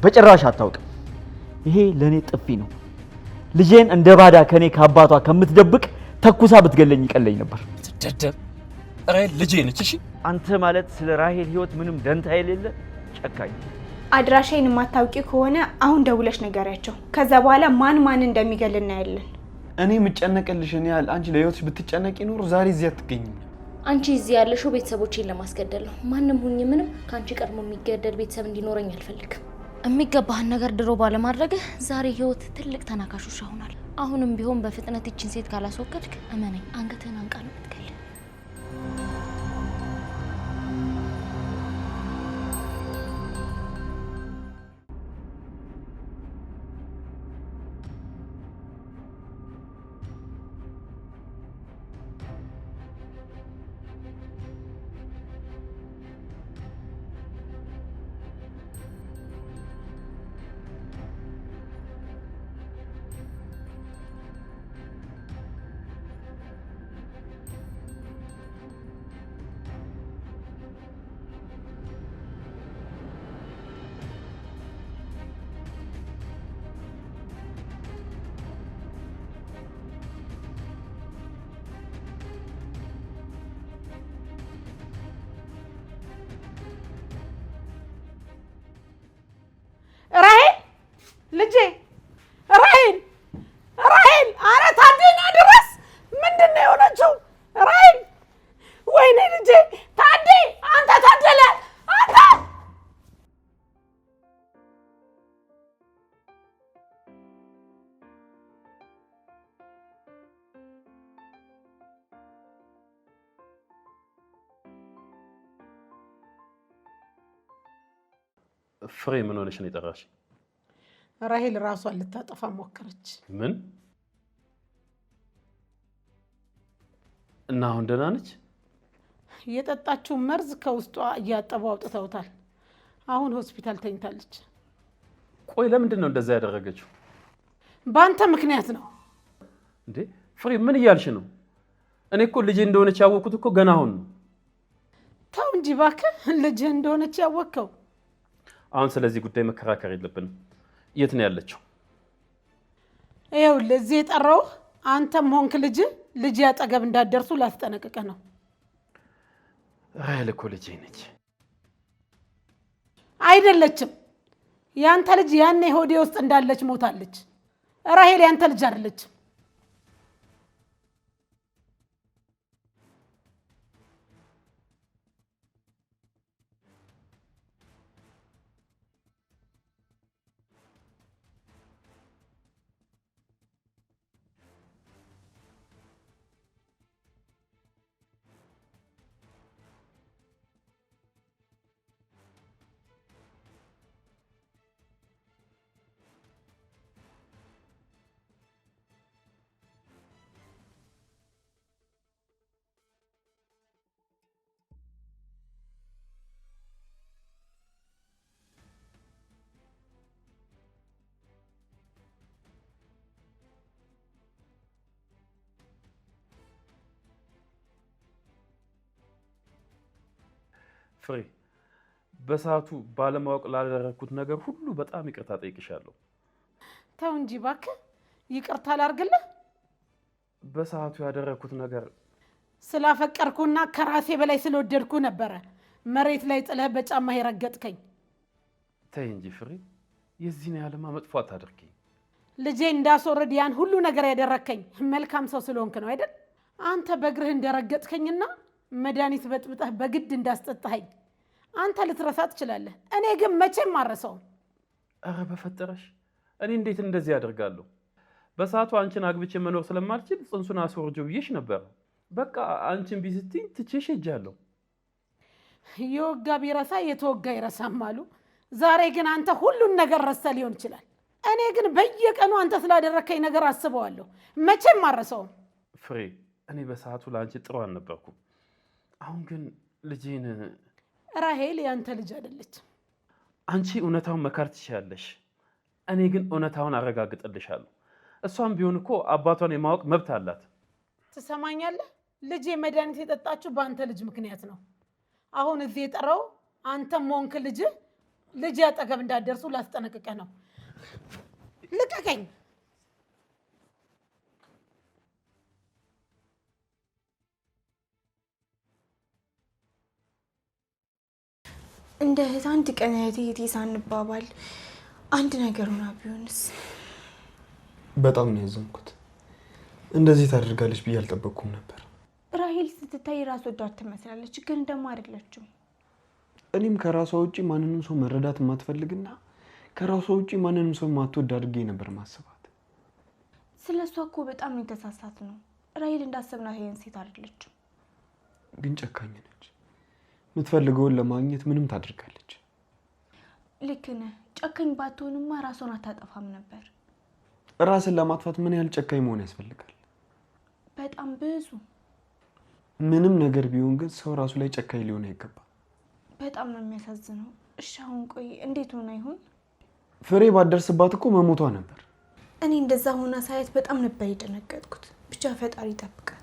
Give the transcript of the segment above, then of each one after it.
በጭራሽ አታውቅም። ይሄ ለኔ ጥፊ ነው። ልጄን እንደ ባዳ ከኔ ከአባቷ ከምትደብቅ ተኩሳ ብትገለኝ ይቀለኝ ነበር። ትደደብ ራሄል ልጄ ነች። እሺ አንተ ማለት ስለ ራሄል ህይወት ምንም ደንታ የሌለ ጨካኝ። አድራሻዬን የማታውቂ ከሆነ አሁን ደውለሽ ንገሪያቸው። ከዛ በኋላ ማን እንደሚገል እናያለን። እኔ የምጨነቅልሽን ያህል አንቺ ለህይወትሽ ብትጨነቂ ኖር ዛሬ እዚህ አትገኝም። አንቺ እዚህ ያለሽው ቤተሰቦቼን ለማስገደል ነው። ማንም ሁኚ ምንም ካንቺ ቀድሞ የሚገደል ቤተሰብ እንዲኖረኝ አልፈልግም። የሚገባህን ነገር ድሮ ባለማድረግህ ዛሬ ህይወት ትልቅ ተናካሾሽ ሆኗል። አሁንም ቢሆን በፍጥነት እቺን ሴት ካላስወገድክ እመነኝ አንገትህን አንቃ ነው የምትገል። ልጄ ራሄል አረ ታዴና ድረስ ምንድነው የሆነችው? ራሄል ወይኔ ልጄ ታዴ አንተ ታደለ አንተ ፍሬ ምን ሆነሽ ነው የጠራሽ? ራሄል ራሷን ልታጠፋ ሞከረች። ምን? እና አሁን ደህና ነች? የጠጣችው መርዝ ከውስጧ እያጠቡ አውጥተውታል። አሁን ሆስፒታል ተኝታለች። ቆይ ለምንድን ነው እንደዛ ያደረገችው? በአንተ ምክንያት ነው። እንዴ ፍሬ ምን እያልሽ ነው? እኔ እኮ ልጄ እንደሆነች ያወቅኩት እኮ ገና አሁን ነው። ተው እንጂ እባክህ፣ ልጅ እንደሆነች ያወቅከው። አሁን ስለዚህ ጉዳይ መከራከር የለብንም። የት ነው ያለችው? ይኸውልህ እዚህ የጠራሁህ አንተም ሆንክ ልጅ አጠገብ እንዳትደርሱ ላስጠነቅቅህ ነው። ራሄል እኮ ልጄ ነች። አይደለችም። ያንተ ልጅ ያኔ ሆዴ ውስጥ እንዳለች ሞታለች። ራሄል ያንተ ልጅ አይደለችም። ፍሬ በሰዓቱ ባለማወቅ ላደረኩት ነገር ሁሉ በጣም ይቅርታ ጠይቅሻለሁ። ተው እንጂ እባክህ፣ ይቅርታ ላድርግልህ። በሰዓቱ ያደረኩት ነገር ስላፈቀርኩና ከራሴ በላይ ስለወደድኩ ነበረ መሬት ላይ ጥለህ በጫማ የረገጥከኝ። ተይ እንጂ ፍሬ፣ የዚህን ያለማ መጥፎ አታድርጊ። ልጄ እንዳስወርድ ያን ሁሉ ነገር ያደረከኝ መልካም ሰው ስለሆንክ ነው አይደል? አንተ በእግርህ እንደረገጥከኝና መድኃኒት በጥብጠህ በግድ እንዳስጠጣኸኝ አንተ ልትረሳ ትችላለህ። እኔ ግን መቼም አልረሳውም። ኧረ በፈጠረሽ እኔ እንዴት እንደዚህ ያደርጋለሁ? በሰዓቱ አንቺን አግብቼ መኖር ስለማልችል ጽንሱን አስወርጀው ብዬሽ ነበር። በቃ አንቺን ቢስትኝ ትቼሽ ሄጃለሁ። የወጋ ቢረሳ የተወጋ ይረሳም አሉ። ዛሬ ግን አንተ ሁሉን ነገር ረስተህ ሊሆን ይችላል። እኔ ግን በየቀኑ አንተ ስላደረከኝ ነገር አስበዋለሁ። መቼም አልረሳውም። ፍሬ እኔ በሰዓቱ ለአንቺ ጥሩ አልነበርኩም። አሁን ግን ልጄን ራሄል ያንተ ልጅ አይደለች። አንቺ እውነታውን መካር ትችያለሽ፣ እኔ ግን እውነታውን አረጋግጥልሻለሁ። እሷም ቢሆን እኮ አባቷን የማወቅ መብት አላት። ትሰማኛለህ? ልጄ መድኃኒት የጠጣችው በአንተ ልጅ ምክንያት ነው። አሁን እዚህ የጠራው አንተም ሆንክ ልጅ ልጅ አጠገብ እንዳትደርሱ ላስጠነቅቅህ ነው። ልቀቀኝ። እንደ እህት አንድ ቀን እህቴ ሳንባባል አንድ ነገር ሆና ቢሆንስ? በጣም ነው ያዘንኩት። እንደዚህ ታደርጋለች ብዬ አልጠበቅኩም ነበር። ራሄል ስትታይ ራስ ወዳድ ትመስላለች፣ ግን ደግሞ አይደለችም። እኔም ከራሷ ውጪ ማንንም ሰው መረዳት የማትፈልግና ከራሷ ውጪ ማንንም ሰው ማትወድ አድርጌ ነበር ማስባት። ስለሷ እኮ በጣም የተሳሳት ነው። ራሄል እንዳሰብናት ይሄን ሴት አይደለችም። ግን ጨካኝ ነች። የምትፈልገውን ለማግኘት ምንም ታደርጋለች። ልክ ነህ። ጨካኝ ባትሆንማ ራሷን አታጠፋም ነበር። ራስን ለማጥፋት ምን ያህል ጨካኝ መሆን ያስፈልጋል? በጣም ብዙ። ምንም ነገር ቢሆን ግን ሰው ራሱ ላይ ጨካኝ ሊሆን አይገባም። በጣም ነው የሚያሳዝነው። እሺ አሁን ቆይ እንዴት ሆና ይሆን? ፍሬ ባደርስባት እኮ መሞቷ ነበር። እኔ እንደዛ ሆና ሳያት በጣም ነበር የደነገጥኩት። ብቻ ፈጣሪ ይጠብቃት።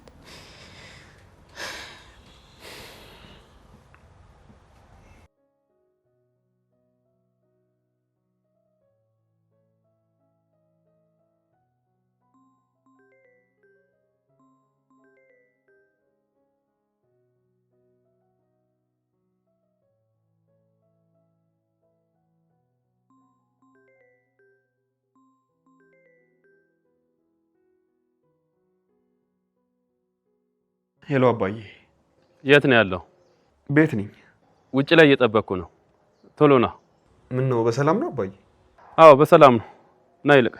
ሄሎ አባዬ። የት ነው ያለው? ቤት ነኝ። ውጭ ላይ እየጠበቅኩ ነው። ቶሎ ና። ምን ነው በሰላም ነው አባዬ? አዎ በሰላም ነው። ና ይልቅ።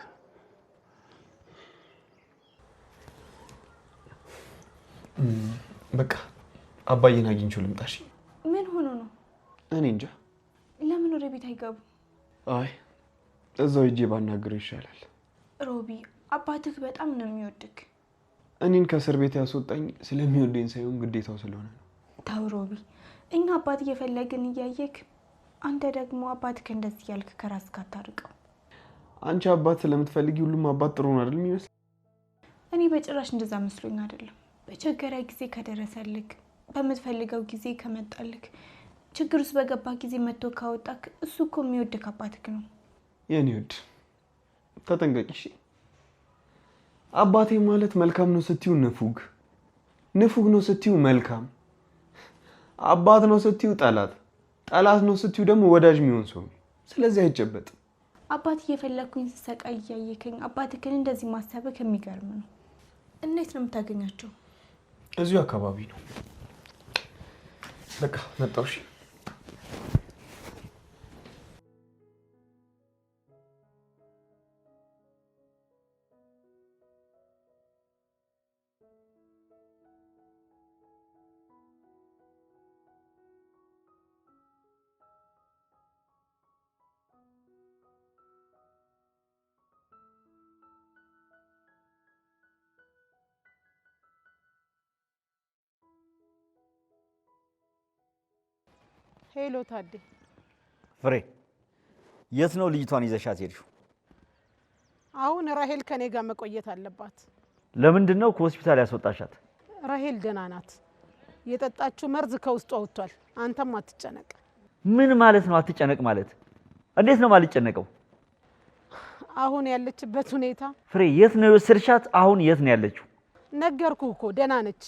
በቃ አባዬን አግኝቼው ልምጣ። እሺ። ምን ሆኖ ነው? እኔ እንጃ። ለምን ወደ ቤት አይገቡ? አይ እዛው ሂጄ ባናግረው ይሻላል። ሮቢ፣ አባትህ በጣም ነው የሚወድክ። እኔን ከእስር ቤት ያስወጣኝ ስለሚወደኝ ሳይሆን ግዴታው ስለሆነ ነው። ተው ሮቢ፣ እኛ አባት እየፈለግን እያየክ አንተ ደግሞ አባትህ እንደዚህ ያልክ ከራስ ጋር ታርቀው። አንቺ አባት ስለምትፈልጊ ሁሉም አባት ጥሩ ነው አይደል የሚመስል? እኔ በጭራሽ እንደዛ መስሎኝ አይደለም። በቸገረ ጊዜ ከደረሰልክ፣ በምትፈልገው ጊዜ ከመጣልክ፣ ችግር ውስጥ በገባ ጊዜ መጥቶ ካወጣክ እሱ እኮ የሚወድክ አባትክ ነው። የኔ ውድ ተጠንቀቂ እሺ። አባቴ ማለት መልካም ነው ስትዩ ንፉግ፣ ንፉግ ነው ስትዩ መልካም፣ አባት ነው ስትዩ ጠላት፣ ጠላት ነው ስትዩ ደግሞ ወዳጅ የሚሆን ሰው። ስለዚህ አይጨበጥም። አባት እየፈለግኩኝ ስሰቃይ እያየከኝ አባትክን እንደዚህ ማሰብህ የሚገርም ነው። እንዴት ነው የምታገኛቸው? እዚሁ አካባቢ ነው። በቃ መጣሁ። እሺ ሄሎ ታዴ። ፍሬ የት ነው ልጅቷን ይዘሻት ሄድሽው? አሁን ራሄል ከኔ ጋር መቆየት አለባት። ለምንድን ነው ከሆስፒታል ያስወጣሻት? ራሄል ደህና ናት። የጠጣችው መርዝ ከውስጧ ወጥቷል። አንተም አትጨነቅ። ምን ማለት ነው አትጨነቅ ማለት? እንዴት ነው ማልጨነቀው? አሁን ያለችበት ሁኔታ። ፍሬ የት ነው የወሰድሻት? አሁን የት ነው ያለችው? ነገርኩህ እኮ ደህና ነች።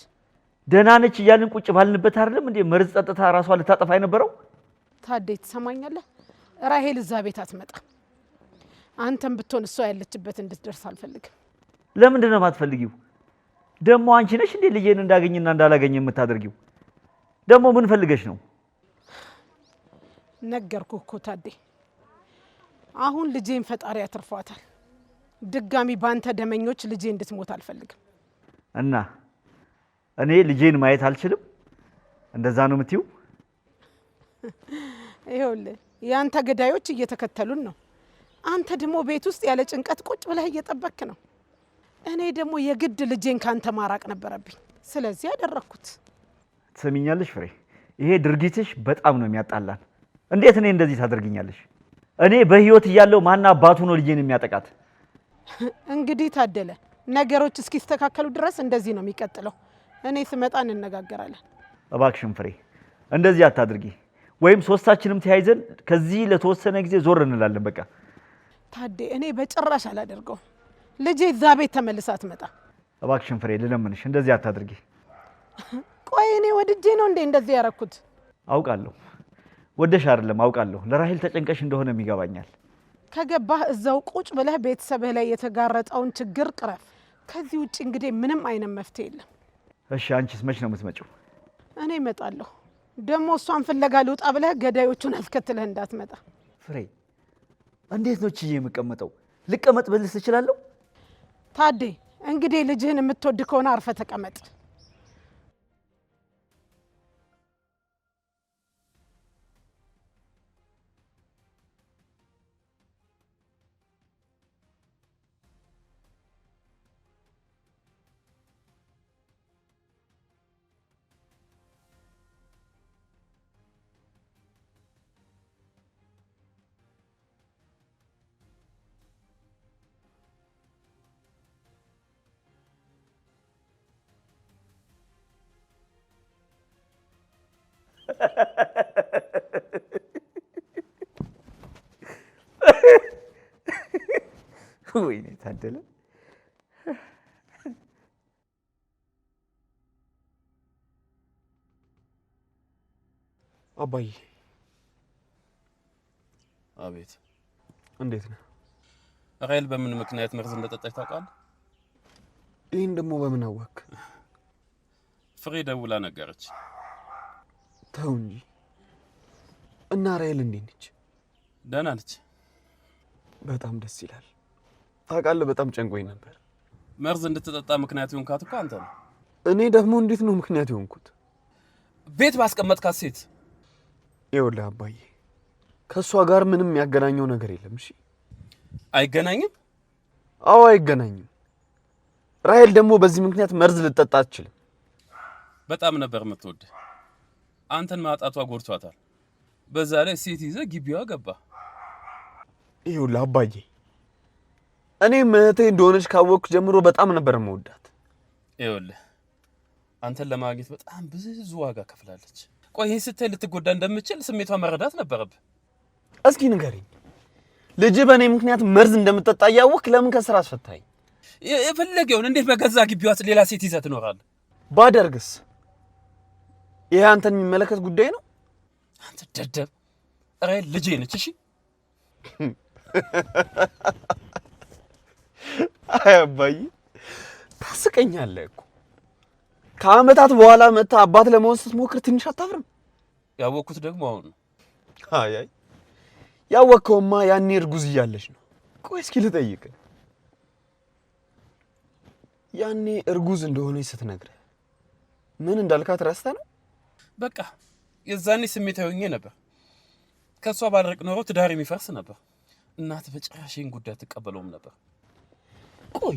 ደህና ነች እያልን ቁጭ ባልንበት አይደለም እንዴ መርዝ ጠጥታ ራሷን ልታጠፋ የነበረው? ታዴ ትሰማኛለህ? ራሄል እዛ ቤት አትመጣም። አንተም ብትሆን እሷ ያለችበት እንድትደርስ አልፈልግም። ለምንድን ነው የማትፈልጊው? ደግሞ አንቺ ነሽ እንዴ ልጄን እንዳገኝና እንዳላገኝ የምታደርጊው? ደግሞ ምን ፈልገሽ ነው? ነገርኩህ እኮ ታዴ፣ አሁን ልጄን ፈጣሪ ያትርፏታል። ድጋሚ ባንተ ደመኞች ልጄ እንድትሞት አልፈልግም። እና እኔ ልጄን ማየት አልችልም? እንደዛ ነው የምትይው? ይኸውልህ ያንተ ገዳዮች እየተከተሉን ነው። አንተ ደግሞ ቤት ውስጥ ያለ ጭንቀት ቁጭ ብለህ እየጠበክ ነው። እኔ ደግሞ የግድ ልጄን ካንተ ማራቅ ነበረብኝ። ስለዚህ ያደረኩት። ትሰሚኛለሽ ፍሬ፣ ይሄ ድርጊትሽ በጣም ነው የሚያጣላን። እንዴት እኔ እንደዚህ ታደርግኛለሽ? እኔ በህይወት እያለው ማን አባቱ ነው ልጄን የሚያጠቃት? እንግዲህ ታደለ፣ ነገሮች እስኪስተካከሉ ድረስ እንደዚህ ነው የሚቀጥለው። እኔ ስመጣ እንነጋገራለን። እባክሽን ፍሬ እንደዚህ አታድርጊ። ወይም ሶስታችንም ተያይዘን ከዚህ ለተወሰነ ጊዜ ዞር እንላለን። በቃ ታዴ እኔ በጭራሽ አላደርገው። ልጄ እዛ ቤት ተመልሳ አትመጣ። እባክሽን ፍሬ ልለምንሽ፣ እንደዚህ አታድርጊ። ቆይ እኔ ወድጄ ነው እንዴ እንደዚህ ያረኩት? አውቃለሁ ወደሽ አይደለም አውቃለሁ። ለራሄል ተጨንቀሽ እንደሆነም ይገባኛል። ከገባህ እዛው ቁጭ ብለህ ቤተሰብህ ላይ የተጋረጠውን ችግር ቅረፍ። ከዚህ ውጭ እንግዲህ ምንም አይነት መፍትሄ የለም። እሺ አንቺስ መች ነው የምትመጪው? እኔ እመጣለሁ። ደግሞ እሷን ፍለጋ ልውጣ ብለህ ገዳዮቹን አስከትለህ እንዳትመጣ። ፍሬ እንዴት ነው ችዬ የምቀመጠው? ልቀመጥ ብልስ እችላለሁ? ታዴ እንግዲህ ልጅህን የምትወድ ከሆነ አርፈ ተቀመጥ። ወይኔ ታደለ። አባዬ። አቤት። እንዴት ነህ? ራሄል በምን ምክንያት መርዝ እንደጠጣች ታውቃለህ? ይህን ደግሞ በምን አወክ? ፍሬ ደውላ ነገረች። ተው እንጂ። እና ራሄል እንዴት ነች? ደህና ነች። በጣም ደስ ይላል። ታውቃለህ በጣም ጨንቆኝ ነበር። መርዝ እንድትጠጣ ምክንያት የሆንካት እኮ አንተ ነው። እኔ ደግሞ እንዴት ነው ምክንያት የሆንኩት? ቤት ባስቀመጥካት ሴት። ይኸውልህ አባዬ ከእሷ ጋር ምንም የሚያገናኘው ነገር የለም። እሺ አይገናኝም? አዎ አይገናኝም። ራሄል ደግሞ በዚህ ምክንያት መርዝ ልጠጣ አትችልም። በጣም ነበር የምትወድ። አንተን ማጣቷ ጎድቷታል። በዛ ላይ ሴት ይዘህ ግቢዋ ገባ። ይኸውልህ አባዬ እኔ እህቴ እንደሆነች ካወቅኩ ጀምሮ በጣም ነበር የምወዳት። ይኸውልህ አንተን ለማግኘት በጣም ብዙ ዋጋ ከፍላለች። ቆይ ይሄን ስትል ልትጎዳ እንደምችል ስሜቷ መረዳት ነበረብህ። እስኪ ንገረኝ፣ ልጅ በእኔ ምክንያት መርዝ እንደምትጠጣ እያወቅህ ለምን ከስራ አስፈታኝ? የፈለገውን እንዴት በገዛ ግቢዋ ሌላ ሴት ይዘህ ትኖራለህ? ባደርግስ? ይሄ አንተን የሚመለከት ጉዳይ ነው? አንተ ደደብ። ራሄል ልጄ ነች። እሺ አይ አባዬ ታስቀኛለህ እኮ። ከአመታት በኋላ መጥተህ አባት ለመሆን ስትሞክር ትንሽ አታፍርም? ያወቅኩት ደግሞ አሁን ነው። አይ ያወቅከውማ ያኔ እርጉዝ እያለች ነው። ቆይ እስኪ ልጠይቅህ፣ ያኔ እርጉዝ እንደሆነች ስትነግርህ ምን እንዳልካት ረስተህ ነው? በቃ የዛኔ ስሜታዊ ሆኜ ነበር። ከሷ ባልርቅ ኖሮ ትዳር የሚፈርስ ነበር። እናት በጭራሽ ይህን ጉዳይ አትቀበለውም ነበር። ቆይ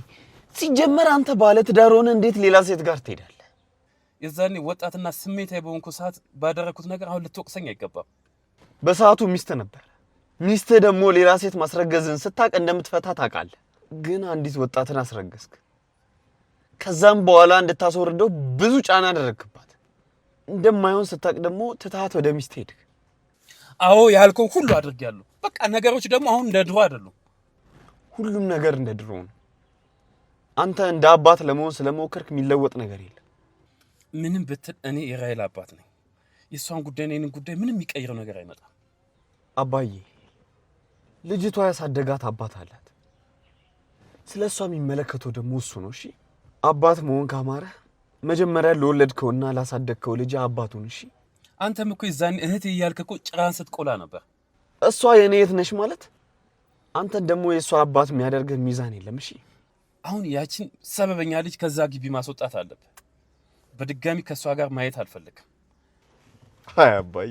ሲጀመር አንተ ባለ ትዳር ሆነህ እንዴት ሌላ ሴት ጋር ትሄዳለህ? የዛኔ ወጣትና ስሜታዊ በሆንኩ ሰዓት ባደረኩት ነገር አሁን ልትወቅሰኝ አይገባም። በሰዓቱ ሚስት ነበር። ሚስት ደግሞ ሌላ ሴት ማስረገዝን ስታቅ እንደምትፈታ ታውቃለህ። ግን አንዲት ወጣትን አስረገዝክ። ከዛም በኋላ እንድታስወርደው ብዙ ጫና አደረግክባት። እንደማይሆን ስታቅ ደግሞ ትታት ወደ ሚስት ሄድክ። አዎ ያልከው ሁሉ አድርጌያለሁ። በቃ ነገሮች ደግሞ አሁን እንደ ድሮ አይደሉም። ሁሉም ነገር እንደ ድሮ ነው። አንተ እንደ አባት ለመሆን ስለሞከርክ የሚለወጥ ነገር የለም። ምንም ብትል እኔ የራሄል አባት ነኝ። የእሷን ጉዳይና የእኔን ጉዳይ ምንም የሚቀይረው ነገር አይመጣም። አባዬ ልጅቷ ያሳደጋት አባት አላት። ስለ እሷ የሚመለከተው ደግሞ እሱ ነው። እሺ አባት መሆን ካማረህ መጀመሪያ ለወለድከውና ላሳደግከው ልጅ አባቱን። እሺ አንተም እኮ የዛኔ እህቴ እያልክ እኮ ጭራን ስትቆላ ነበር። እሷ የኔ የት ነሽ ማለት አንተን ደግሞ የእሷ አባት የሚያደርግህ ሚዛን የለም። እሺ አሁን ያችን ሰበበኛ ልጅ ከዛ ግቢ ማስወጣት አለብህ። በድጋሚ ከእሷ ጋር ማየት አልፈልግም። አይ አባዬ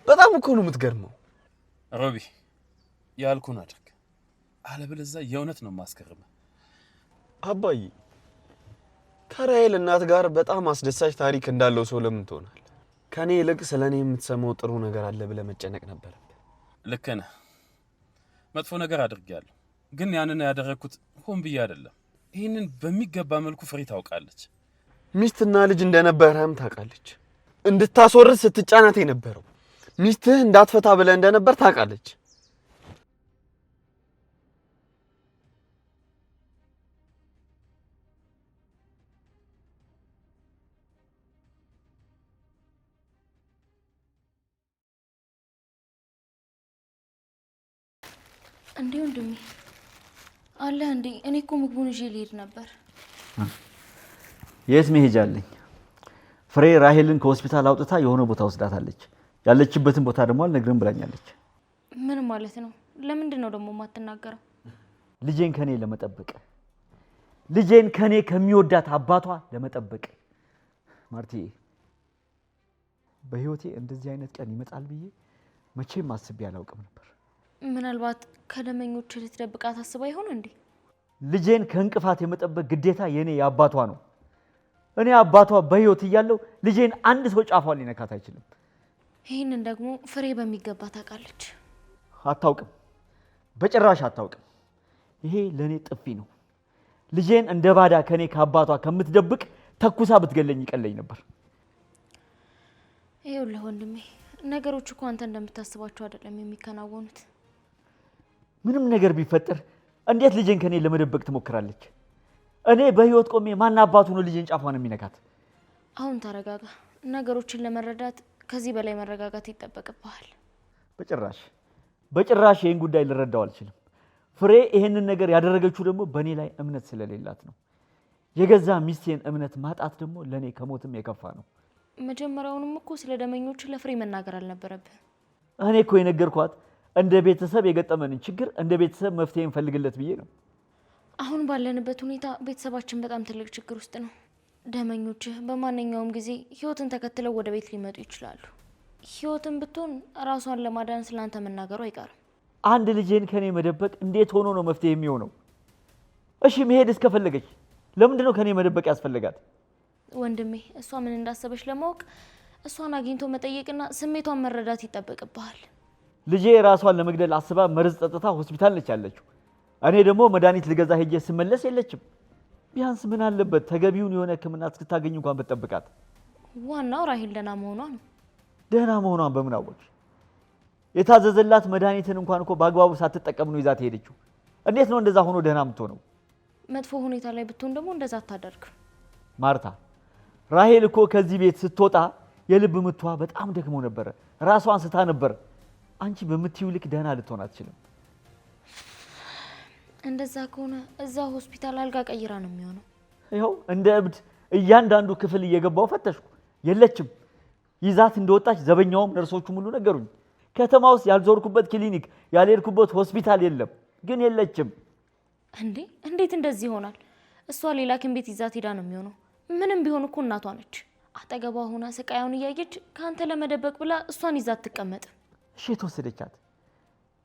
በጣም እኮ ነው የምትገርመው። ሮቢ ያልኩን አድርግ፣ አለበለዚያ የእውነት ነው የማስገርምህ። አባዬ ከራሄል እናት ጋር በጣም አስደሳች ታሪክ እንዳለው ሰው ለምን ትሆናለህ? ከኔ ይልቅ ስለ እኔ የምትሰማው ጥሩ ነገር አለ ብለህ መጨነቅ ነበረብህ። ልክ ነህ። መጥፎ ነገር አድርጌያለሁ፣ ግን ያንን ያደረግኩት ሆን ብዬ አይደለም። ይህንን በሚገባ መልኩ ፍሬ ታውቃለች። ሚስትና ልጅ እንደነበረህም ታውቃለች። እንድታስወርድ ስትጫናት የነበረው ሚስትህ እንዳትፈታ ብለህ እንደነበር ታውቃለች። እንዴ ወንድሜ አለ እንዴ? እኔ እኮ ምግቡን ይዤ ልሄድ ነበር። የት መሄጃ አለኝ? ፍሬ ራሄልን ከሆስፒታል አውጥታ የሆነ ቦታ ወስዳታለች። ያለችበትን ቦታ ደግሞ አልነግርም ብላኛለች። ምን ማለት ነው? ለምንድን ነው ደግሞ የማትናገረው? ልጄን ከኔ ለመጠበቅ፣ ልጄን ከኔ ከሚወዳት አባቷ ለመጠበቅ። ማርቲ፣ በህይወቴ እንደዚህ አይነት ቀን ይመጣል ብዬ መቼም አስቤ አላውቅም ነበር። ምናልባት ከደመኞች ልትደብቃት አስባ ይሆን እንዴ? ልጄን ከእንቅፋት የመጠበቅ ግዴታ የኔ የአባቷ ነው። እኔ አባቷ በህይወት እያለሁ ልጄን አንድ ሰው ጫፏን ሊነካት አይችልም። ይህንን ደግሞ ፍሬ በሚገባ ታውቃለች። አታውቅም፣ በጭራሽ አታውቅም። ይሄ ለእኔ ጥፊ ነው። ልጄን እንደ ባዳ ከኔ ከአባቷ ከምትደብቅ ተኩሳ ብትገለኝ ይቀለኝ ነበር። ይኸውልህ ወንድሜ፣ ነገሮች እኮ አንተ እንደምታስባቸው አይደለም የሚከናወኑት። ምንም ነገር ቢፈጠር እንዴት ልጄን ከኔ ለመደበቅ ትሞክራለች? እኔ በህይወት ቆሜ ማን አባቱ ነው ልጄን ጫፏን የሚነካት? አሁን ተረጋጋ። ነገሮችን ለመረዳት ከዚህ በላይ መረጋጋት ይጠበቅብሃል። በጭራሽ ይህን ጉዳይ ልረዳው አልችልም። ፍሬ ይህንን ነገር ያደረገችው ደግሞ በእኔ ላይ እምነት ስለሌላት ነው። የገዛ ሚስቴን እምነት ማጣት ደግሞ ለእኔ ከሞትም የከፋ ነው። መጀመሪያውንም እኮ ስለ ደመኞች ለፍሬ መናገር አልነበረብህ። እኔ እኮ የነገርኳት እንደ ቤተሰብ የገጠመንን ችግር እንደ ቤተሰብ መፍትሄ እንፈልግለት ብዬ ነው። አሁን ባለንበት ሁኔታ ቤተሰባችን በጣም ትልቅ ችግር ውስጥ ነው። ደመኞችህ በማንኛውም ጊዜ ህይወትን ተከትለው ወደ ቤት ሊመጡ ይችላሉ። ህይወትን ብትሆን ራሷን ለማዳን ስላንተ መናገሩ አይቀርም። አንድ ልጄን ከኔ መደበቅ እንዴት ሆኖ ነው መፍትሄ የሚሆነው? እሺ መሄድ እስከፈለገች ለምንድን ነው ከኔ መደበቅ ያስፈልጋት? ወንድሜ፣ እሷ ምን እንዳሰበች ለማወቅ እሷን አግኝቶ መጠየቅና ስሜቷን መረዳት ይጠበቅብሃል። ልጄ ራሷን ለመግደል አስባ መርዝ ጠጥታ ሆስፒታል ነች ያለችው። እኔ ደግሞ መድኃኒት ልገዛ ሄጄ ስመለስ የለችም። ቢያንስ ምን አለበት ተገቢውን የሆነ ሕክምና እስክታገኝ እንኳን ብትጠብቃት። ዋናው ራሄል ደህና መሆኗ ነው። ደህና መሆኗን በምን አወቅሽ? የታዘዘላት መድኃኒትን እንኳን እኮ በአግባቡ ሳትጠቀም ነው ይዛት ሄደችው። እንዴት ነው እንደዛ ሆኖ ደህና የምትሆነው? መጥፎ ሁኔታ ላይ ብትሆን ደግሞ እንደዛ አታደርግ። ማርታ፣ ራሄል እኮ ከዚህ ቤት ስትወጣ የልብ ምቷ በጣም ደክሞ ነበረ፣ ራሷን ስታ ነበር። አንቺ በምትይው ልክ ደህና ልትሆን አትችልም። እንደዛ ከሆነ እዛ ሆስፒታል አልጋ ቀይራ ነው የሚሆነው። ይኸው እንደ እብድ እያንዳንዱ ክፍል እየገባው ፈተሽኩ፣ የለችም። ይዛት እንደወጣች ዘበኛውም ነርሶቹም ሁሉ ነገሩኝ። ከተማ ውስጥ ያልዞርኩበት ክሊኒክ ያልሄድኩበት ሆስፒታል የለም፣ ግን የለችም። እንዴ እንዴት እንደዚህ ይሆናል? እሷ ሌላ ሐኪም ቤት ይዛት ሄዳ ነው የሚሆነው። ምንም ቢሆን እኮ እናቷ ነች። አጠገቧ ሆና ስቃዩን እያየች ከአንተ ለመደበቅ ብላ እሷን ይዛት ትቀመጥ። እሺ የተወሰደቻት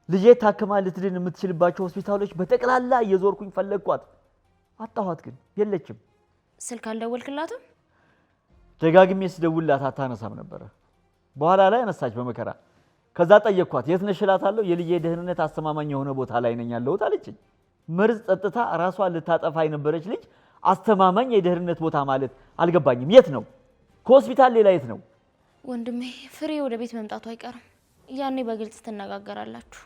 ልጄ ታክማ ልትድን የምትችልባቸው ሆስፒታሎች በጠቅላላ እየዞርኩኝ ፈለግኳት፣ አጣኋት፣ ግን የለችም። ስልክ አልደወልክላትም? ደጋግሜ ስደውልላት አታነሳም ነበረ። በኋላ ላይ አነሳች በመከራ። ከዛ ጠየቅኳት፣ የት ነሽ እላታለሁ። የልጄ ደህንነት አስተማማኝ የሆነ ቦታ ላይ ነኝ ያለሁት አለችኝ። መርዝ ጠጥታ ራሷን ልታጠፋ የነበረች ልጅ አስተማማኝ የደህንነት ቦታ ማለት አልገባኝም። የት ነው? ከሆስፒታል ሌላ የት ነው? ወንድሜ፣ ፍሬ ወደ ቤት መምጣቱ አይቀርም። ያኔ በግልጽ ትነጋገራላችሁ።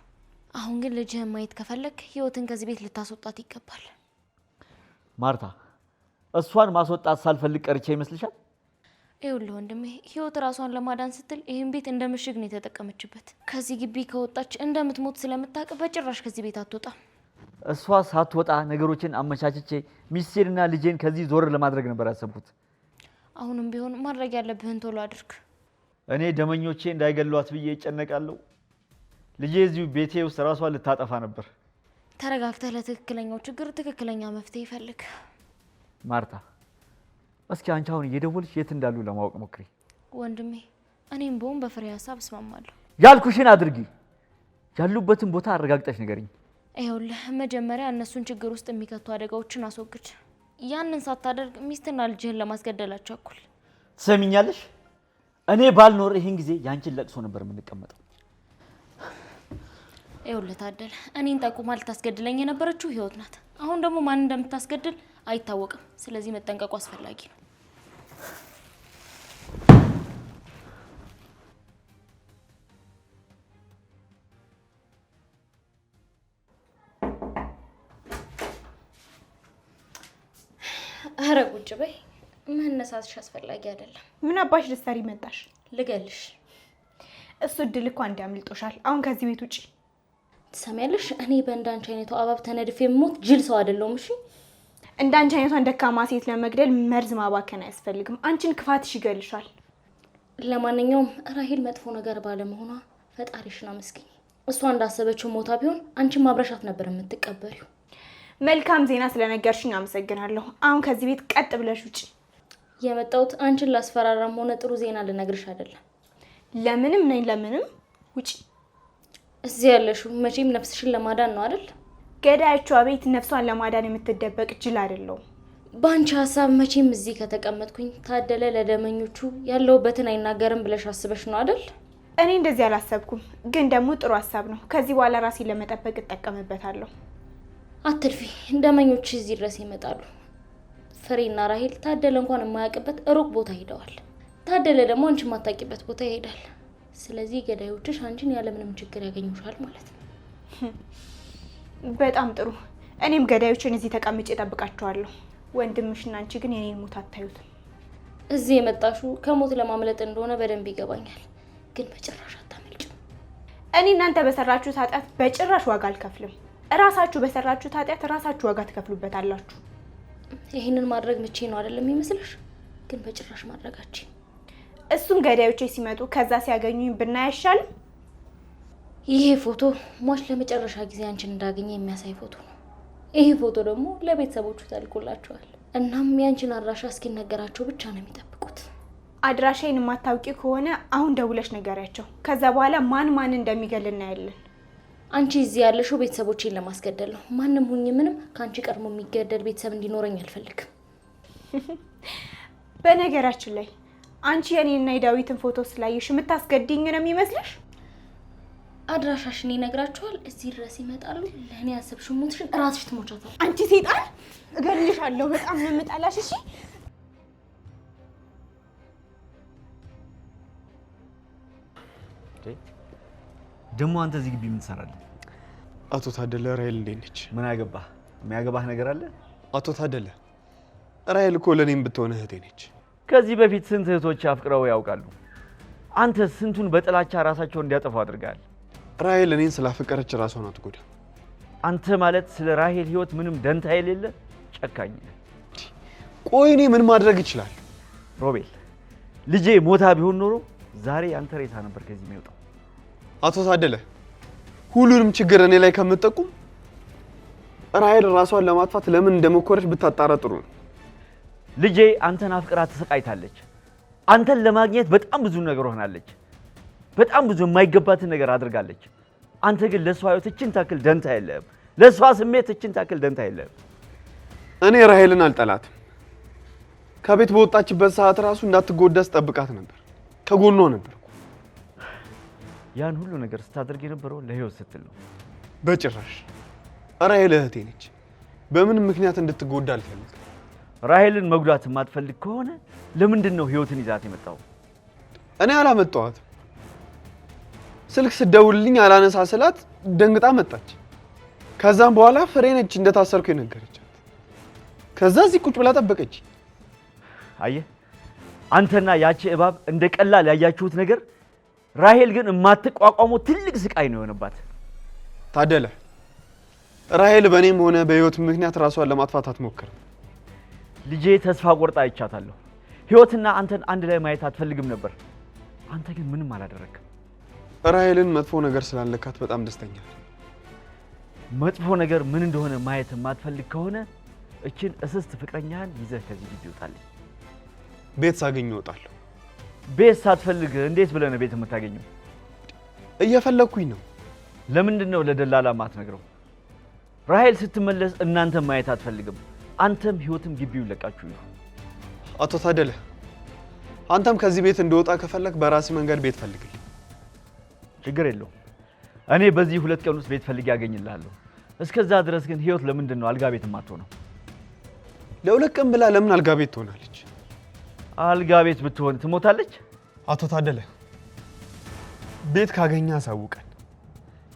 አሁን ግን ልጅህን ማየት ከፈለግ ህይወትን ከዚህ ቤት ልታስወጣት ይገባል። ማርታ፣ እሷን ማስወጣት ሳልፈልግ ቀርቼ ይመስልሻል? ይኸውልህ ወንድሜ፣ ህይወት ራሷን ለማዳን ስትል ይህን ቤት እንደ ምሽግ ነው የተጠቀመችበት። ከዚህ ግቢ ከወጣች እንደምትሞት ስለምታውቅ በጭራሽ ከዚህ ቤት አትወጣም። እሷ ሳትወጣ ነገሮችን አመቻችቼ ሚስቴንና ልጄን ከዚህ ዞር ለማድረግ ነበር ያሰብኩት። አሁንም ቢሆን ማድረግ ያለብህን ቶሎ አድርግ። እኔ ደመኞቼ እንዳይገሏት ብዬ ይጨነቃለሁ። ልጄ እዚሁ ቤቴ ውስጥ ራሷን ልታጠፋ ነበር። ተረጋግተህ ለትክክለኛው ችግር ትክክለኛ መፍትሄ ይፈልግ። ማርታ፣ እስኪ አንቺ አሁን እየደወልሽ የት እንዳሉ ለማወቅ ሞክሪ። ወንድሜ፣ እኔም በሆን በፍሬ ሀሳብ እስማማለሁ። ያልኩሽን አድርጊ። ያሉበትን ቦታ አረጋግጠሽ ንገሪኝ። ይኸውልህ መጀመሪያ እነሱን ችግር ውስጥ የሚከቱ አደጋዎችን አስወግድ። ያንን ሳታደርግ ሚስትና ልጅህን ለማስገደል አትቸኩል። ትሰሚኛለሽ? እኔ ባልኖር ይህን ጊዜ ያንቺን ለቅሶ ነበር የምንቀመጠው። ይኸውልህ ታደለ፣ እኔን ጠቁማ ልታስገድለኝ የነበረችው ህይወት ናት። አሁን ደግሞ ማን እንደምታስገድል አይታወቅም። ስለዚህ መጠንቀቁ አስፈላጊ ነው። ኧረ ቁጭ በይ። መነሳትሽ አስፈላጊ አይደለም። ምን አባሽ ልትሰሪ መጣሽ? ልገልሽ። እሱ እድል እኮ አንዴ አምልጦሻል። አሁን ከዚህ ቤት ውጪ። ትሰሚያለሽ? እኔ በእንዳንቺ አይነቱ አባብ ተነድፌ የምሞት ጅል ሰው አይደለሁም። እሺ እንዳንቺ አይነቷን ደካማ ሴት ለመግደል መርዝ ማባከን አያስፈልግም። አንቺን ክፋትሽ ይገልሻል። ለማንኛውም ራሄል መጥፎ ነገር ባለመሆኗ ፈጣሪሽን አመስግኝ። እሷ እንዳሰበችው ሞታ ቢሆን አንቺን ማብረሻት ነበር የምትቀበሪው። መልካም ዜና ስለነገርሽኝ አመሰግናለሁ። አሁን ከዚህ ቤት ቀጥ ብለሽ ውጪ። የመጣሁት አንቺን ላስፈራራም ሆነ ጥሩ ዜና ልነግርሽ አይደለም። ለምንም ነኝ ለምንም ውጪ። እዚህ ያለሽው መቼም ነፍስሽን ለማዳን ነው አይደል? ገዳዮቿ ቤት ነፍሷን ለማዳን የምትደበቅ ጅል አይደለሁም። በአንቺ ሀሳብ መቼም እዚህ ከተቀመጥኩኝ ታደለ ለደመኞቹ ያለውበትን አይናገርም ብለሽ አስበሽ ነው አይደል? እኔ እንደዚህ አላሰብኩም፣ ግን ደግሞ ጥሩ ሀሳብ ነው። ከዚህ በኋላ ራሴን ለመጠበቅ እጠቀምበታለሁ። አትልፊ። ደመኞች እዚህ ድረስ ይመጣሉ። ፍሬና ራሄል ታደለ እንኳን የማያውቅበት ሩቅ ቦታ ሄደዋል። ታደለ ደግሞ አንቺ የማታውቂበት ቦታ ይሄዳል። ስለዚህ ገዳዮችሽ አንቺን ያለምንም ችግር ያገኙሻል ማለት ነው። በጣም ጥሩ። እኔም ገዳዮችን እዚህ ተቀምጬ እጠብቃቸዋለሁ። ወንድምሽና አንቺ ግን የኔን ሞት አታዩትም። እዚህ የመጣሽው ከሞት ለማምለጥ እንደሆነ በደንብ ይገባኛል፣ ግን በጭራሽ አታመልጭም። እኔ እናንተ በሰራችሁት ኃጢአት በጭራሽ ዋጋ አልከፍልም። እራሳችሁ በሰራችሁት ኃጢአት እራሳችሁ ዋጋ ትከፍሉበታላችሁ። ይህንን ማድረግ ምቼ ነው አይደለም የሚመስልሽ? ግን በጭራሽ ማድረጋችን። እሱም ገዳዮቼ ሲመጡ ከዛ ሲያገኙኝ ብናይ አይሻልም? ይሄ ፎቶ ሟች ለመጨረሻ ጊዜ አንቺን እንዳገኘ የሚያሳይ ፎቶ ነው። ይሄ ፎቶ ደግሞ ለቤተሰቦቹ ተልኮላቸዋል። እናም ያንቺን አድራሻ እስኪነገራቸው ብቻ ነው የሚጠብቁት። አድራሻዬን የማታውቂ ከሆነ አሁን ደውለሽ ንገሪያቸው። ከዛ በኋላ ማን እንደሚገል እናያለን። አንቺ እዚህ ያለሽው ቤተሰቦቼን ለማስገደል ነው። ማንም ሁኚ ምንም ከአንቺ ቀድሞ የሚገደል ቤተሰብ እንዲኖረኝ አልፈልግም። በነገራችን ላይ አንቺ የኔና የዳዊትን ፎቶ ስላየሽ የምታስገድኝ ነው የሚመስልሽ? አድራሻሽን ይነግራቸዋል። እዚህ ድረስ ይመጣሉ። ለእኔ ያሰብሽው ሞትሽን እራስሽ ትሞቻታል። አንቺ ሴጣን፣ እገልሻለሁ። በጣም ነው የምጠላሽ። እሺ ደግሞ አንተ እዚህ ግቢ ምን ትሰራለህ? አቶ ታደለ ራሄል እንዴት ነች? ምን አገባህ? የሚያገባህ ነገር አለ? አቶ ታደለ ራሄል እኮ ለኔም ብትሆነ እህቴ ነች። ከዚህ በፊት ስንት እህቶች አፍቅረው ያውቃሉ? አንተ ስንቱን በጥላቻ ራሳቸውን እንዲያጠፉ አድርጋል። ራሄል እኔን ስላፈቀረች ራሷን አትጎዳ። አንተ ማለት ስለ ራሄል ህይወት ምንም ደንታ የሌለ ጨካኝ ነህ። ቆይ እኔ ምን ማድረግ ይችላል? ሮቤል፣ ልጄ ሞታ ቢሆን ኖሮ ዛሬ አንተ ሬሳ ነበር ከዚህ የሚወጣው። አቶ ታደለ ሁሉንም ችግር እኔ ላይ ከምትጠቁም ራሄል ራሷን ለማጥፋት ለምን እንደሞከረች ብታጣራ ጥሩ ነው። ልጄ አንተን አፍቅራ ተሰቃይታለች። አንተን ለማግኘት በጣም ብዙ ነገር ሆናለች። በጣም ብዙ የማይገባትን ነገር አድርጋለች። አንተ ግን ለሷ ህይወት እችን ታክል ደንታ የለህም። ለሷ ስሜት እችን ታክል ደንታ የለህም። እኔ ራሄልን አልጠላትም። ከቤት በወጣችበት ሰዓት ራሱ እንዳትጎዳ ስጠብቃት ነበር። ከጎኗ ነበር። ያን ሁሉ ነገር ስታደርግ የነበረው ለህይወት ስትል ነው። በጭራሽ ራሄል እህቴ ነች። በምን ምክንያት እንድትጎዳ አልፈልግም። ራሄልን መጉዳት የማትፈልግ ከሆነ ለምንድን ነው ህይወትን ይዛት የመጣው? እኔ አላመጣኋትም። ስልክ ስደውልልኝ አላነሳ ስላት ደንግጣ መጣች። ከዛም በኋላ ፍሬ ነች እንደታሰርኩ የነገረቻት። ከዛ እዚህ ቁጭ ብላ ጠበቀች። አየህ፣ አንተና ያቺ እባብ እንደ ቀላል ያያችሁት ነገር ራሄል ግን የማትቋቋመው ትልቅ ስቃይ ነው የሆነባት። ታደለ ራሄል በእኔም ሆነ በህይወት ምክንያት ራሷን ለማጥፋት አትሞክርም። ልጄ ተስፋ ቆርጣ አይቻታለሁ። ህይወትና አንተን አንድ ላይ ማየት አትፈልግም ነበር። አንተ ግን ምንም አላደረግም። ራሄልን መጥፎ ነገር ስላለካት በጣም ደስተኛ ነኝ። መጥፎ ነገር ምን እንደሆነ ማየት የማትፈልግ ከሆነ እችን እስስት ፍቅረኛህን ይዘህ ከዚህ ግቢ ውጣልኝ። ቤት ሳገኝ እወጣለሁ። ቤት ሳትፈልግ እንዴት ብለህ ነው ቤት የምታገኘው? እየፈለኩኝ ነው። ለምንድን ነው ለደላላ ማትነግረው? ራሄል ስትመለስ እናንተም ማየት አትፈልግም። አንተም ህይወትም ግቢውን ለቃችሁ ይሁን። አቶ ታደለ አንተም ከዚህ ቤት እንደወጣ ከፈለክ በራሲ መንገድ ቤት ፈልግልኝ። ችግር የለውም። እኔ በዚህ 2 ቀን ውስጥ ቤት ፈልጌ ያገኝልሃለሁ። እስከዛ ድረስ ግን ህይወት ለምንድን ነው አልጋ ቤት የማትሆነው? ለ2 ቀን ብላ ለምን አልጋ ቤት ትሆናለች? አልጋ ቤት ብትሆን ትሞታለች። አቶ ታደለ ቤት ካገኘ አሳውቀን።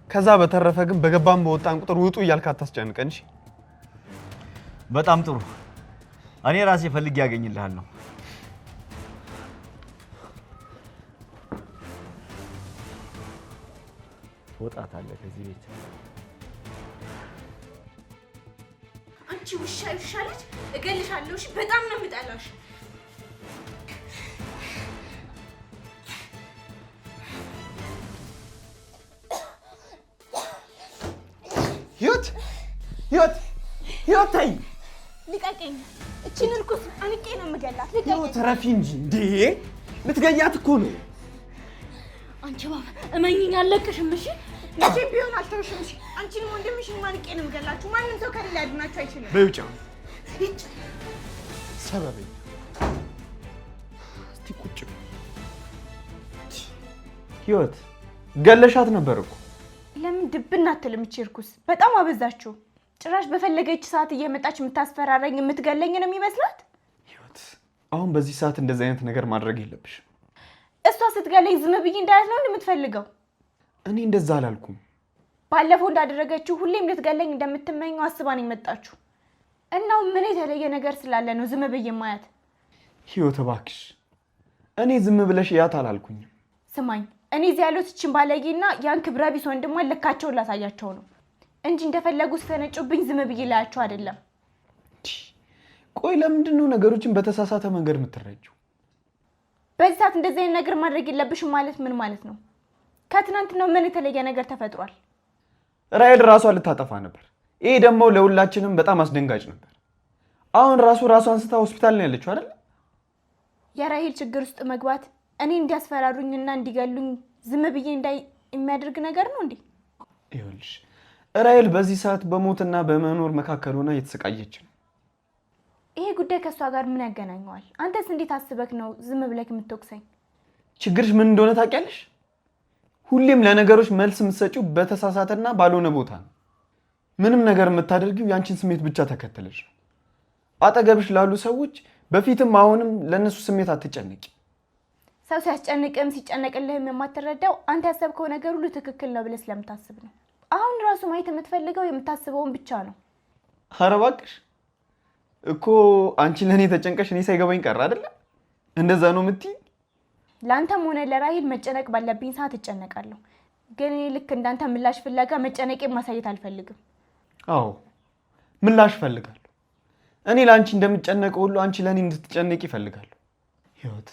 ከዛ በተረፈ ግን በገባም በወጣን ቁጥር ውጡ እያልክ አታስጨንቀን። እሺ? በጣም ጥሩ። እኔ ራሴ ፈልጌ ያገኝልሃለሁ። ትወጣታለህ ከዚህ ቤት። አንቺ ውሻ ልጅ እገልሻለሁ። እሺ በጣም ነው የምጠላሽ። ህይወት ተይ፣ ልቀቀኝ። እቺን እርኩስ አንቄ ነው የምገላት። ልቀቀኝ። ህይወት ረፊ እንጂ እንዴ! ልትገያት እኮ ነው። አንቺ ባባ እመኚኝ፣ አለቅሽም። እሺ መቼም ቢሆን አልተውሽም። እሺ አንቺንም ወንድምሽንም አንቄ ነው የምገላችሁ። ማንም ሰው ከሌላ ያድናችሁ አይችልም። በውጫ ሰበብ እስቲ ቁጭ ህይወት ገለሻት ነበር እኮ። ለምን ድብና አትልም? እቺ እርኩስ በጣም አበዛችሁ። ጭራሽ በፈለገች ሰዓት እየመጣች የምታስፈራረኝ የምትገለኝ ነው የሚመስላት። ህይወት አሁን በዚህ ሰዓት እንደዚህ አይነት ነገር ማድረግ የለብሽም። እሷ ስትገለኝ ዝም ብዬ እንዳያት ነው እንደምትፈልገው? እኔ እንደዛ አላልኩም። ባለፈው እንዳደረገችው ሁሌም ልትገለኝ እንደምትመኘው አስባ ነው የመጣችሁ። እናው ምን የተለየ ነገር ስላለ ነው ዝም ብዬ ማያት? ህይወት እባክሽ፣ እኔ ዝም ብለሽ ያት አላልኩኝም። ስማኝ፣ እኔ እዚህ ያሉት እችን ባለጌና ያን ክብረ ቢስ ወንድሟን ልካቸውን ላሳያቸው ነው እንጂ እንደፈለጉ ስተነጩብኝ ዝም ብዬ ላያቸው አይደለም። ቆይ ለምንድን ነው ነገሮችን በተሳሳተ መንገድ የምትረጂው? በዚህ ሰዓት እንደዚህ አይነት ነገር ማድረግ የለብሽም ማለት ምን ማለት ነው? ከትናንት ነው ምን የተለየ ነገር ተፈጥሯል? ራሔል ራሷን ልታጠፋ ነበር። ይሄ ደግሞ ለሁላችንም በጣም አስደንጋጭ ነበር። አሁን ራሷን ስታ ሆስፒታል ነው ያለችው አይደል? የራሔል ችግር ውስጥ መግባት እኔ እንዲያስፈራሩኝና እንዲገሉኝ ዝም ብዬ እንዳይ የሚያደርግ ነገር ነው እንዴ? ይኸውልሽ ራሔል በዚህ ሰዓት በሞትና በመኖር መካከል ሆና እየተሰቃየች ነው። ይሄ ጉዳይ ከሷ ጋር ምን ያገናኘዋል? አንተስ እንዴት አስበክ ነው ዝም ብለክ የምትወቅሰኝ? ችግርሽ ምን እንደሆነ ታውቂያለሽ? ሁሌም ለነገሮች መልስ የምትሰጪው በተሳሳተና ባልሆነ ቦታ ነው። ምንም ነገር የምታደርጊው ያንቺን ስሜት ብቻ ተከትለሽ ነው። አጠገብሽ ላሉ ሰዎች በፊትም አሁንም ለነሱ ስሜት አትጨነቂ። ሰው ሲያስጨንቅም ሲጨነቅልህም የማትረዳው አንተ ያሰብከው ነገር ሁሉ ትክክል ነው ብለህ ስለምታስብ ነው። አሁን ራሱ ማየት የምትፈልገው የምታስበውን ብቻ ነው። ኧረ እባክሽ እኮ አንቺ ለእኔ ተጨንቀሽ እኔ ሳይገባኝ ቀረ አይደለ? እንደዛ ነው የምትይኝ? ለአንተም ሆነ ለራሔል መጨነቅ ባለብኝ ሰዓት እጨነቃለሁ። ግን እኔ ልክ እንዳንተ ምላሽ ፍለጋ መጨነቄን ማሳየት አልፈልግም። አዎ ምላሽ እፈልጋለሁ። እኔ ለአንቺ እንደምጨነቀው ሁሉ አንቺ ለእኔ እንድትጨነቂ እፈልጋለሁ። ህይወት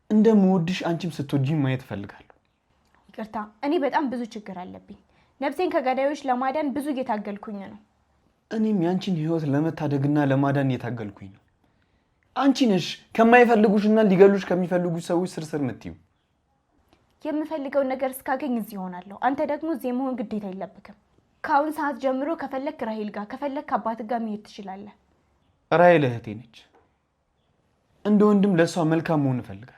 እንደምወድሽ አንቺም ስትወጂኝ ማየት እፈልጋለሁ። ይቅርታ፣ እኔ በጣም ብዙ ችግር አለብኝ። ነፍሴን ከገዳዮች ለማዳን ብዙ እየታገልኩኝ ነው። እኔም ያንቺን ህይወት ለመታደግና ለማዳን እየታገልኩኝ ነው። አንቺ ነሽ ከማይፈልጉሽና ሊገሉሽ ከሚፈልጉሽ ሰዎች ስርስር የምትይው። የምፈልገውን ነገር እስካገኝ እዚህ እሆናለሁ። አንተ ደግሞ እዚህ መሆን ግዴታ የለብክም። ከአሁን ሰዓት ጀምሮ ከፈለክ ራሔል ጋር ከፈለክ አባት ጋር መሄድ ትችላለህ። ራሔል እህቴ ነች። እንደ ወንድም ለእሷ መልካም መሆን እፈልጋለሁ።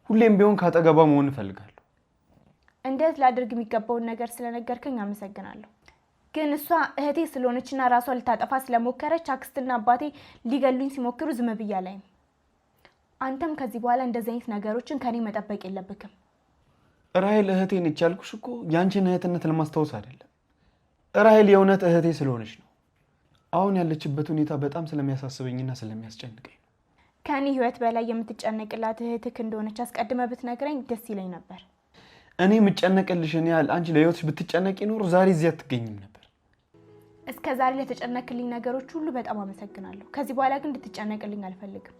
ሁሌም ቢሆን ካጠገቧ መሆን እፈልጋለሁ። እንዴት ላድርግ የሚገባውን ነገር ስለነገርከኝ አመሰግናለሁ። ግን እሷ እህቴ ስለሆነችና ራሷ ልታጠፋ ስለሞከረች አክስትና አባቴ ሊገሉኝ ሲሞክሩ ዝም ብዬ አላይም። አንተም ከዚህ በኋላ እንደዚህ አይነት ነገሮችን ከኔ መጠበቅ የለብክም። ራሔል እህቴ ነች ያልኩሽ እኮ ያንቺን እህትነት ለማስታወስ አይደለም። ራሔል የእውነት እህቴ ስለሆነች ነው። አሁን ያለችበት ሁኔታ በጣም ስለሚያሳስበኝና ስለሚያስጨንቀኝ ነው። ከኔ ህይወት በላይ የምትጨነቅላት እህትክ እንደሆነች አስቀድመህ ብትነግረኝ ደስ ይለኝ ነበር። እኔ የምጨነቅልሽን ያህል አንቺ ለህይወትሽ ብትጨነቂ ኖሮ ዛሬ እዚህ አትገኝም ነበር። እስከ ዛሬ ለተጨነቅልኝ ነገሮች ሁሉ በጣም አመሰግናለሁ። ከዚህ በኋላ ግን እንድትጨነቅልኝ አልፈልግም።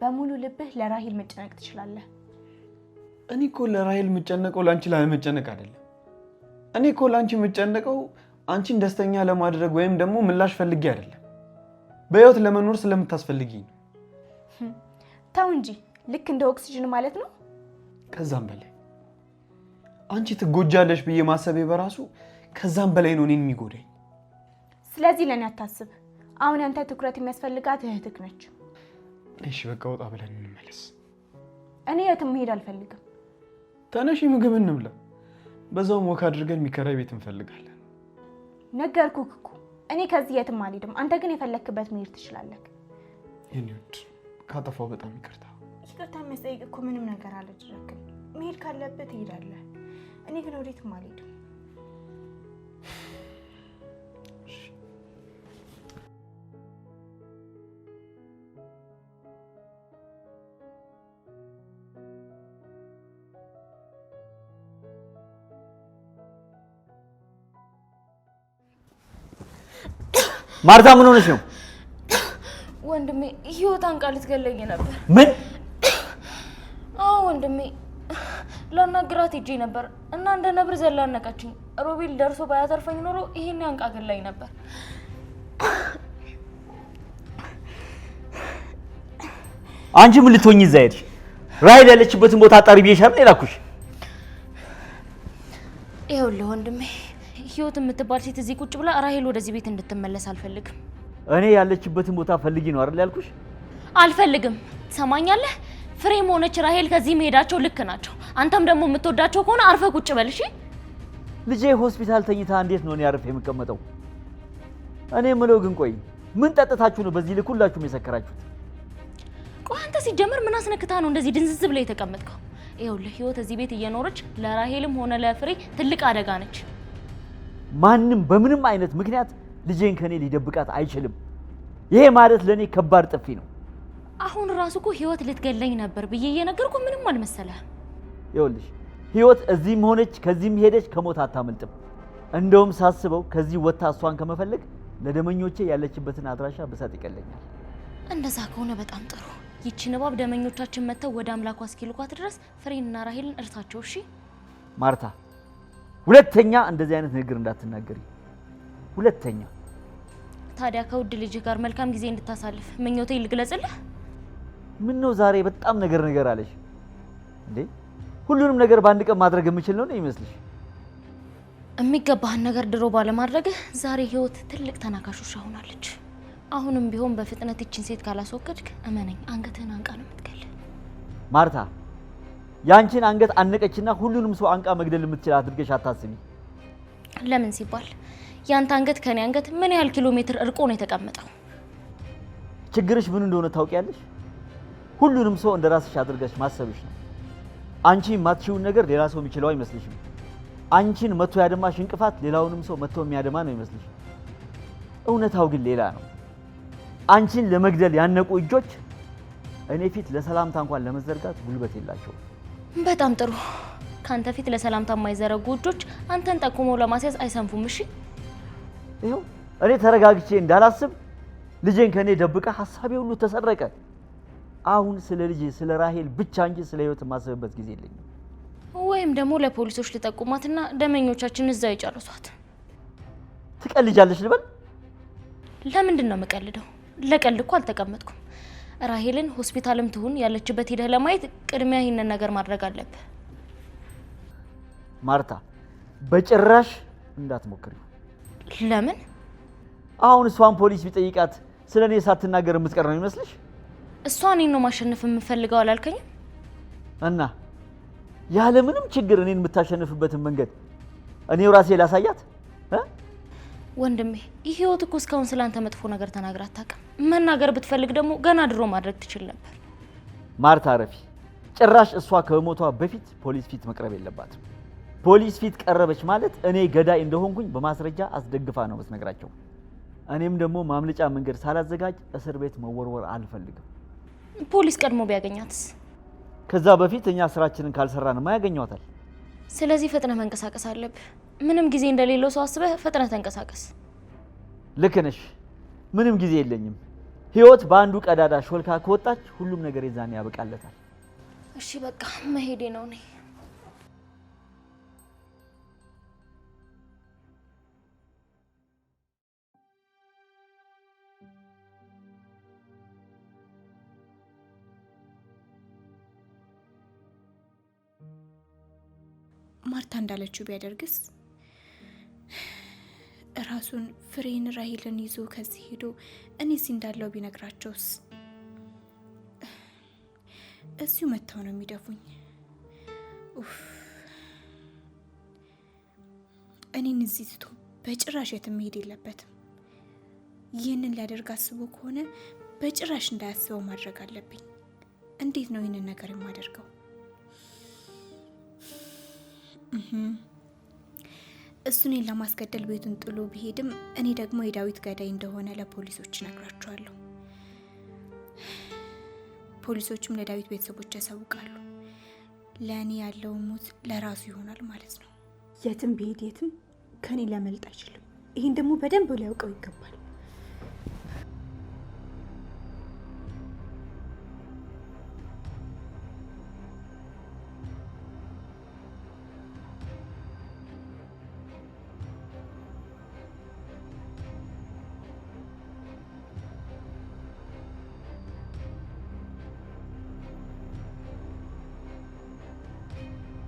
በሙሉ ልብህ ለራሔል መጨነቅ ትችላለህ። እኔ እኮ ለራሔል የምጨነቀው ለአንቺ ላለመጨነቅ አይደለም። እኔ እኮ ለአንቺ የምጨነቀው አንቺን ደስተኛ ለማድረግ ወይም ደግሞ ምላሽ ፈልጌ አይደለም። በህይወት ለመኖር ስለምታስፈልጊኝ ነው። ተው እንጂ ልክ እንደ ኦክሲጅን ማለት ነው። ከዛም በላይ አንቺ ትጎጃለሽ ብዬ ማሰቤ በራሱ ከዛም በላይ ነው እኔን የሚጎዳኝ። ስለዚህ ለኔ አታስብ። አሁን ያንተ ትኩረት የሚያስፈልጋት እህትክ ነች። እሺ በቃ ወጣ ብለን እንመለስ። እኔ የትም መሄድ አልፈልግም። ተነሺ ምግብ እንብላ። በዛውም ወክ አድርገን የሚከራይ ቤት እንፈልጋለን። ነገርኩህ እኮ እኔ ከዚህ የትም አልሄድም። አንተ ግን የፈለክበት መሄድ ትችላለህ። የኔ ውድ ካጠፋው በጣም ይቅርታ። ይቅርታ የሚያስጠይቅ እኮ ምንም ነገር አላደረግም። መሄድ ካለበት ትሄዳለህ። እኔ ግን ወዴትም አልሄድም። ማርታ ምን ሆነሽ ነው? ወንድሜ ህይወት አንቃ ልትገለኝ ነበር። ምን? አዎ ወንድሜ ላናግራት ሄጄ ነበር እና እንደ ነብር ዘላነቀችኝ። ሮቤል ደርሶ ባያተርፈኝ ኖሮ ይሄን አንቃ ገለኝ ነበር። አንቺ ምን ልትሆኚ እዛ ሄድሽ? ራሄል ያለችበትን ቦታ አጣሪ ብዬሻል ላኩሽ። ይኸውልህ ወንድሜ ህይወት የምትባል ሴት እዚህ ቁጭ ብላ ራሄል ወደዚህ ቤት እንድትመለስ አልፈልግም። እኔ ያለችበትን ቦታ ፈልጊ ነው አይደል ያልኩሽ? አልፈልግም። ትሰማኛለህ? ፍሬም ሆነች ራሄል ከዚህ መሄዳቸው ልክ ናቸው። አንተም ደግሞ የምትወዳቸው ከሆነ አርፈ ቁጭ በል እሺ። ልጄ ሆስፒታል ተኝታ እንዴት ነው እኔ አርፌ የምቀመጠው? እኔ የምለው ግን ቆይ ምን ጠጥታችሁ ነው በዚህ ልክ ሁላችሁም የሰከራችሁት? ቆይ አንተ ሲጀመር ምን አስነክታ ነው እንደዚህ ድንዝዝ ብለህ የተቀመጥከው? ይኸውልህ ህይወት እዚህ ቤት እየኖረች ለራሄልም ሆነ ለፍሬ ትልቅ አደጋ ነች። ማንም በምንም አይነት ምክንያት ልጄን ከኔ ሊደብቃት አይችልም። ይሄ ማለት ለኔ ከባድ ጥፊ ነው። አሁን ራሱ እኮ ህይወት ልትገለኝ ነበር ብዬ እየነገርኩ ምንም አልመሰለህም። ይኸውልሽ ህይወት እዚህም ሆነች ከዚህም ሄደች ከሞት አታመልጥም። እንደውም ሳስበው ከዚህ ወጥታ እሷን ከመፈለግ ለደመኞቼ ያለችበትን አድራሻ ብሰጥ ይቀለኛል። እንደዛ ከሆነ በጣም ጥሩ። ይቺ ንባብ ደመኞቻችን መጥተው ወደ አምላኳ እስኪልኳት ድረስ ፍሬንና ራሄልን እርሳቸው እሺ። ማርታ ሁለተኛ እንደዚህ አይነት ንግግር እንዳትናገሪ። ሁለተኛ። ታዲያ ከውድ ልጅ ጋር መልካም ጊዜ እንድታሳልፍ ምኞቴ ልግለጽልህ። ምን ነው ዛሬ በጣም ነገር አለሽ እንዴ? ሁሉንም ነገር በአንድ ቀን ማድረግ የምችል ነው ይመስልሽ? የሚገባህን ነገር ድሮ ባለማድረግህ ዛሬ ህይወት ትልቅ ተናካሾሽ ሆናለች። አሁንም ቢሆን በፍጥነት እቺን ሴት ካላስወገድክ እመነኝ አንገትህን አንቃ ነው የምትገል። ማርታ ያንቺን አንገት አነቀችና ሁሉንም ሰው አንቃ መግደል የምትችል አድርገሽ አታስቢ። ለምን ሲባል ያንተ አንገት ከኔ አንገት ምን ያህል ኪሎ ሜትር እርቆ ነው የተቀመጠው? ችግርሽ ምን እንደሆነ ታውቂያለሽ? ሁሉንም ሰው እንደራስሽ አድርገሽ ማሰብሽ ነው። አንቺ የማትችይውን ነገር ሌላ ሰው የሚችለው አይመስልሽም። አንቺን መቶ ያደማሽ እንቅፋት ሌላውንም ሰው መቶ የሚያደማ ነው ይመስልሽ። እውነታው ግን ሌላ ነው። አንቺን ለመግደል ያነቁ እጆች እኔ ፊት ለሰላምታ እንኳን ለመዘርጋት ጉልበት የላቸውም። በጣም ጥሩ። ካንተ ፊት ለሰላምታ የማይዘረጉ እጆች አንተን ጠቁመው ለማስያዝ አይሰንፉም። እሺ ይኸው እኔ ተረጋግቼ እንዳላስብ ልጄን ከኔ ደብቃ ሐሳቤ ሁሉ ተሰረቀ። አሁን ስለ ልጄ ስለ ራሄል ብቻ እንጂ ስለ ህይወት የማስብበት ጊዜ የለኝም። ወይም ደግሞ ለፖሊሶች ልጠቁማትና ደመኞቻችን እዛው ይጨርሷት። ትቀልጃለሽ ልበል? ለምንድን ነው የምቀልደው? ለቀልድ እኮ አልተቀመጥኩም። ራሄልን ሆስፒታልም ትሁን ያለችበት ሄደህ ለማየት ቅድሚያ ይህንን ነገር ማድረግ አለብህ። ማርታ በጭራሽ እንዳትሞክሪ። ለምን? አሁን እሷን ፖሊስ ቢጠይቃት ስለ እኔ ሳትናገር የምትቀር ነው ይመስልሽ? እሷ እኔን ነው ማሸነፍ የምፈልገው አላልከኝም? እና ያለምንም ችግር እኔን የምታሸንፍበትን መንገድ እኔው ራሴ ላሳያት። ወንድሜ ይህ ህይወት እኮ እስካሁን ስላንተ መጥፎ ነገር ተናግራ አታውቅም። መናገር ብትፈልግ ደግሞ ገና ድሮ ማድረግ ትችል ነበር። ማርታ ረፊ ጭራሽ እሷ ከሞቷ በፊት ፖሊስ ፊት መቅረብ የለባትም። ፖሊስ ፊት ቀረበች ማለት እኔ ገዳይ እንደሆንኩኝ በማስረጃ አስደግፋ ነው የምትነግራቸው። እኔም ደግሞ ማምለጫ መንገድ ሳላዘጋጅ እስር ቤት መወርወር አልፈልግም። ፖሊስ ቀድሞ ቢያገኛትስ? ከዛ በፊት እኛ ስራችንን ካልሰራንማ ያገኘዋታል። ስለዚህ ፈጥነህ መንቀሳቀስ አለብህ። ምንም ጊዜ እንደሌለው ሰው አስበህ ፈጥነህ ተንቀሳቀስ። ልክ ነሽ። ምንም ጊዜ የለኝም። ህይወት በአንዱ ቀዳዳ ሾልካ ከወጣች ሁሉም ነገር የዛኔ ያበቃለታል። እሺ በቃ መሄዴ ነው እኔ። ማርታ እንዳለችው ቢያደርግስ? ራሱን ፍሬን ራሄልን ይዞ ከዚህ ሄዶ እኔስ እንዳለው ቢነግራቸውስ? እዚሁ መጥተው ነው የሚደፉኝ። እኔን እዚህ ትቶ በጭራሽ የትም መሄድ የለበትም። ይህንን ሊያደርግ አስቦ ከሆነ በጭራሽ እንዳያስበው ማድረግ አለብኝ። እንዴት ነው ይህንን ነገር የማደርገው? እሱ እኔን ለማስገደል ቤቱን ጥሎ ቢሄድም እኔ ደግሞ የዳዊት ገዳይ እንደሆነ ለፖሊሶች እነግራቸዋለሁ። ፖሊሶችም ለዳዊት ቤተሰቦች ያሳውቃሉ። ለእኔ ያለው ሞት ለራሱ ይሆናል ማለት ነው። የትም ቢሄድ የትም ከኔ ሊያመልጥ አይችልም። ይህን ደግሞ በደንብ ሊያውቀው ይገባል።